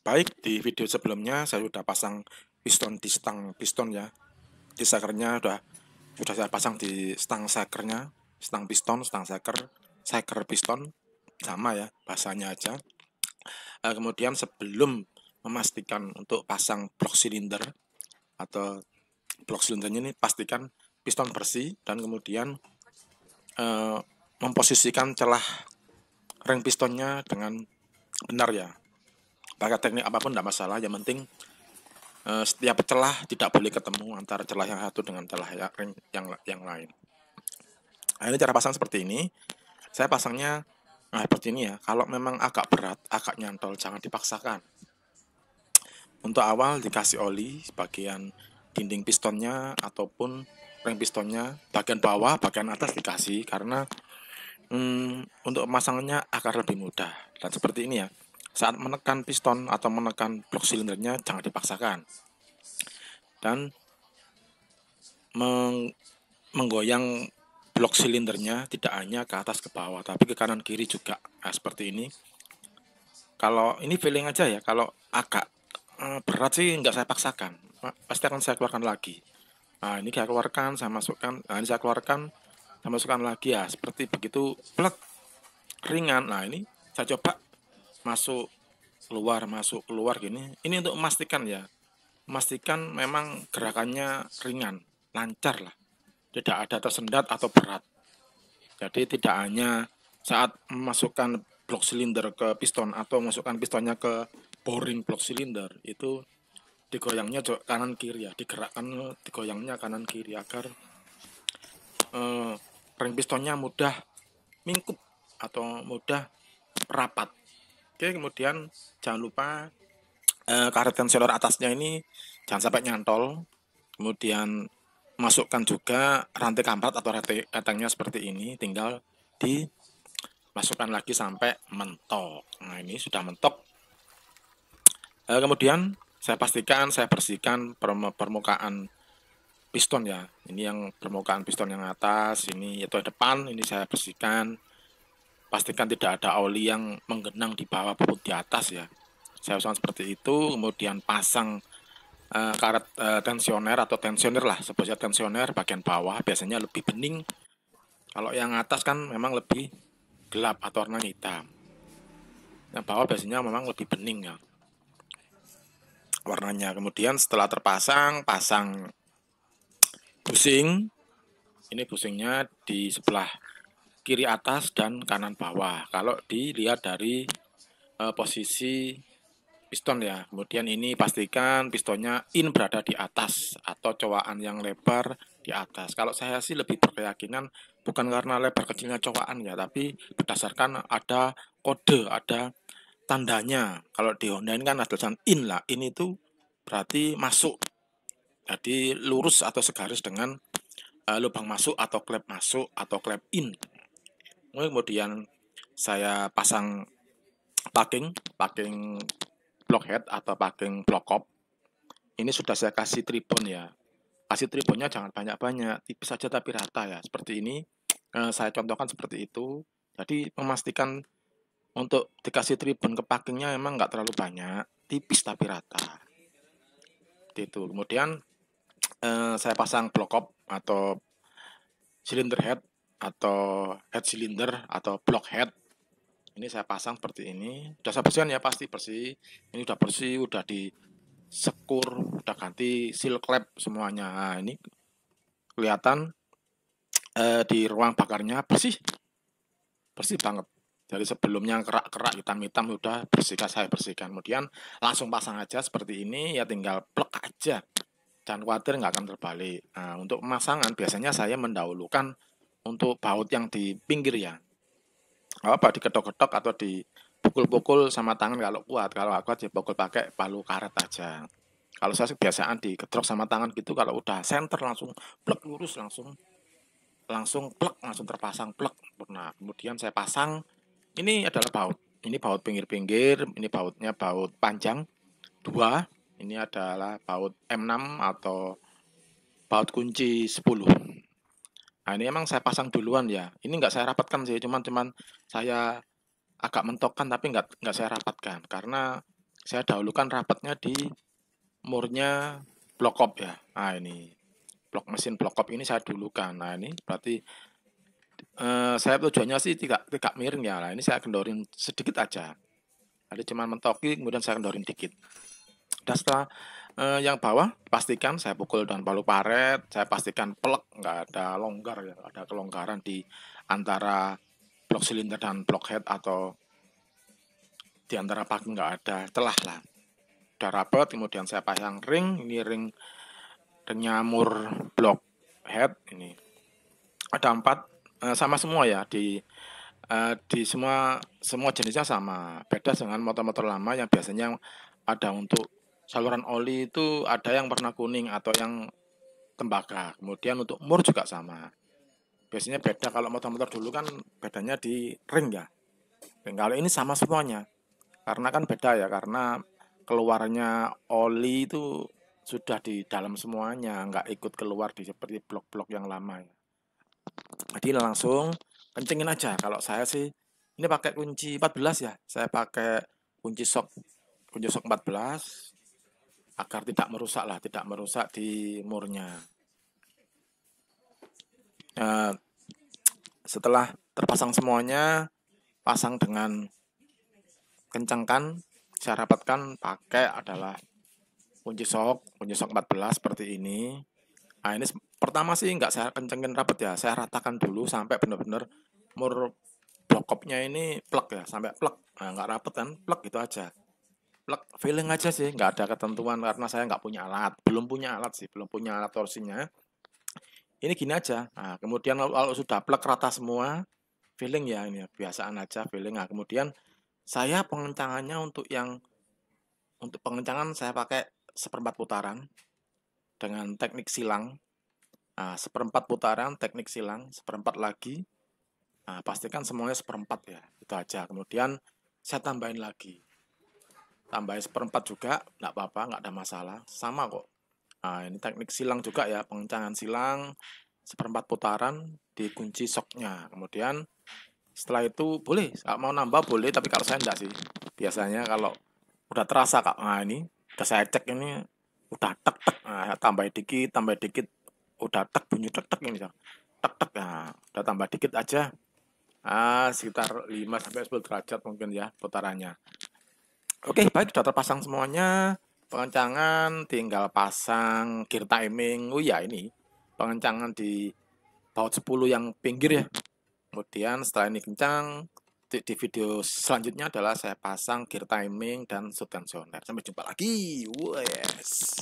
Baik, di video sebelumnya saya sudah pasang piston di stang piston ya. Di sekernya sudah saya pasang di stang sekernya, stang piston, stang seker, seker piston sama ya bahasanya aja. Kemudian sebelum memastikan untuk pasang blok silinder atau blok silindernya ini pastikan piston bersih dan kemudian eh, memposisikan celah ring pistonnya dengan benar ya. Pakai teknik apapun tidak masalah, yang penting setiap celah tidak boleh ketemu antara celah yang satu dengan celah yang lain. Nah, ini cara pasang seperti ini. Saya pasangnya seperti ini ya. Kalau memang agak berat, agak nyantol, jangan dipaksakan. Untuk awal dikasih oli bagian dinding pistonnya ataupun ring pistonnya, bagian bawah, bagian atas dikasih karena untuk pemasangannya akan lebih mudah. Dan seperti ini ya. Saat menekan piston atau menekan blok silindernya jangan dipaksakan. Dan menggoyang blok silindernya tidak hanya ke atas ke bawah tapi ke kanan kiri juga. Nah, seperti ini. Kalau ini feeling aja ya, kalau agak berat sih nggak saya paksakan, pasti akan saya keluarkan lagi. Nah, ini saya keluarkan, saya masukkan, nah ini saya keluarkan, saya masukkan lagi ya, seperti begitu, plek, ringan. Nah, ini saya coba masuk keluar gini. Ini untuk memastikan ya, memastikan memang gerakannya ringan, lancar lah, tidak ada tersendat atau berat. Jadi tidak hanya saat memasukkan blok silinder ke piston atau masukkan pistonnya ke boring blok silinder itu digoyangnya kanan kiri ya, digerakkan digoyangnya kanan kiri agar ring pistonnya mudah mingkup atau mudah rapat. Oke, kemudian jangan lupa karet tensioner atasnya ini jangan sampai nyantol. Kemudian masukkan juga rantai kampret atau rantai katangnya seperti ini, tinggal dimasukkan lagi sampai mentok. Nah, ini sudah mentok. Kemudian saya pastikan saya bersihkan permukaan piston ya. Ini yang permukaan piston yang atas, ini atau depan, ini saya bersihkan. Pastikan tidak ada oli yang menggenang di bawah maupun di atas ya. Saya usahakan seperti itu, kemudian pasang karet tensioner atau tensioner lah, sebutnya tensioner bagian bawah biasanya lebih bening. Kalau yang atas kan memang lebih gelap atau warna hitam. Yang bawah biasanya memang lebih bening ya warnanya. Kemudian setelah terpasang, pasang busing. Ini busingnya di sebelah kiri atas dan kanan bawah. Kalau dilihat dari posisi piston ya. Kemudian ini pastikan pistonnya in berada di atas atau cowakan yang lebar di atas. Kalau saya sih lebih berkeyakinan bukan karena lebar kecilnya cowakan ya, tapi berdasarkan ada kode, ada tandanya. Kalau di Honda ini kan ada tulisan in lah. In itu berarti masuk. Jadi lurus atau segaris dengan lubang masuk atau klep masuk atau klep in. Kemudian saya pasang packing blockhead atau packing block up. Ini sudah saya kasih tribon ya. Kasih tribonnya jangan banyak-banyak, tipis saja tapi rata ya. Seperti ini. Saya contohkan seperti itu. Jadi memastikan untuk dikasih tribon ke packingnya memang nggak terlalu banyak, tipis tapi rata. Itu. Kemudian saya pasang block up atau cylinder head atau head cylinder atau block head. Ini saya pasang seperti ini. Udah saya bersihkan ya, pasti bersih. Ini udah bersih, udah disekur, udah ganti seal clamp semuanya. Nah, ini kelihatan di ruang bakarnya bersih, bersih banget. Dari sebelumnya kerak-kerak hitam-hitam udah bersihkan, saya bersihkan. Kemudian langsung pasang aja seperti ini, ya tinggal plek aja. Jangan khawatir nggak akan terbalik. Nah, untuk pemasangan biasanya saya mendahulukan untuk baut yang di pinggir ya. Apa diketok-ketok atau dipukul-pukul sama tangan kalau kuat. Kalau nggak kuat dipukul pakai palu karet aja. Kalau saya kebiasaan digedrok sama tangan gitu, kalau udah center langsung plek lurus, langsung langsung plek, langsung terpasang plek. Nah, kemudian saya pasang. Ini adalah baut. Ini baut pinggir-pinggir. Ini bautnya baut panjang 2. Ini adalah baut M6 atau baut kunci 10. Nah, ini emang saya pasang duluan ya. Ini nggak saya rapatkan sih, cuman saya agak mentokkan tapi nggak saya rapatkan karena saya dahulukan rapatnya di murnya block up ya. Nah ini mesin block up ini saya dulukan. Nah ini berarti saya tujuannya sih tidak miring ya. Nah ini saya kendorin sedikit aja. Jadi cuma mentoki kemudian saya kendorin dikit. Dan setelah yang bawah pastikan saya pukul dengan palu paret, saya pastikan plek, nggak ada longgar ya, ada kelonggaran di antara blok silinder dan blok head atau di antara paki nggak ada celah lah. Udah rapet, kemudian saya pasang ring, ini ringnya mur blok head ini ada 4 sama semua ya di semua jenisnya sama. Beda dengan motor-motor lama yang biasanya ada untuk saluran oli itu ada yang warna kuning atau yang tembaga. Kemudian untuk mur juga sama. Biasanya beda kalau motor-motor dulu kan bedanya di ring ya. Ring kalau ini sama semuanya. Karena kan beda ya, karena keluarnya oli itu sudah di dalam semuanya, nggak ikut keluar di seperti blok-blok yang lama ya. Jadi langsung kencengin aja. Kalau saya sih ini pakai kunci 14 ya. Saya pakai kunci sok 14 agar tidak merusak lah, tidak merusak di murnya. Nah, setelah terpasang semuanya, pasang dengan kencangkan, saya rapatkan pakai adalah kunci sok 14 seperti ini. Nah ini pertama sih nggak saya kencengin rapet ya, saya ratakan dulu sampai benar-benar mur blokopnya ini plek ya, sampai plek. Nah, nggak rapet kan, plek gitu aja. Plek, feeling aja sih, nggak ada ketentuan karena saya nggak punya alat, belum punya alat sih, belum punya alat torsinya. Ini gini aja. Nah, kemudian kalau sudah plek rata semua, feeling ya ini ya, biasaan aja feeling. Nah, kemudian saya pengencangannya untuk pengencangan saya pakai seperempat putaran dengan teknik silang. Nah, seperempat putaran teknik silang, seperempat lagi. Nah, pastikan semuanya seperempat ya, itu aja. Kemudian saya tambahin lagi, tambahin seperempat juga, nggak apa-apa, nggak ada masalah, sama kok. Nah, ini teknik silang juga ya, pengencangan silang, seperempat putaran di kunci soknya. Kemudian setelah itu boleh, kalau mau nambah boleh, tapi kalau saya enggak sih. Biasanya kalau udah terasa kak, nah ini udah saya cek ini udah tek tek, nah, tambah dikit, udah tek bunyi tek tek ini, tek tek, nah udah tambah dikit aja. Sekitar 5 sampai 10 derajat mungkin ya putarannya. Oke, baik sudah terpasang semuanya. Pengencangan tinggal pasang gear timing. Oh ya ini pengencangan di baut 10 yang pinggir ya. Kemudian setelah ini kencang, di video selanjutnya adalah saya pasang gear timing dan shotgun sonar. Sampai jumpa lagi. Yes.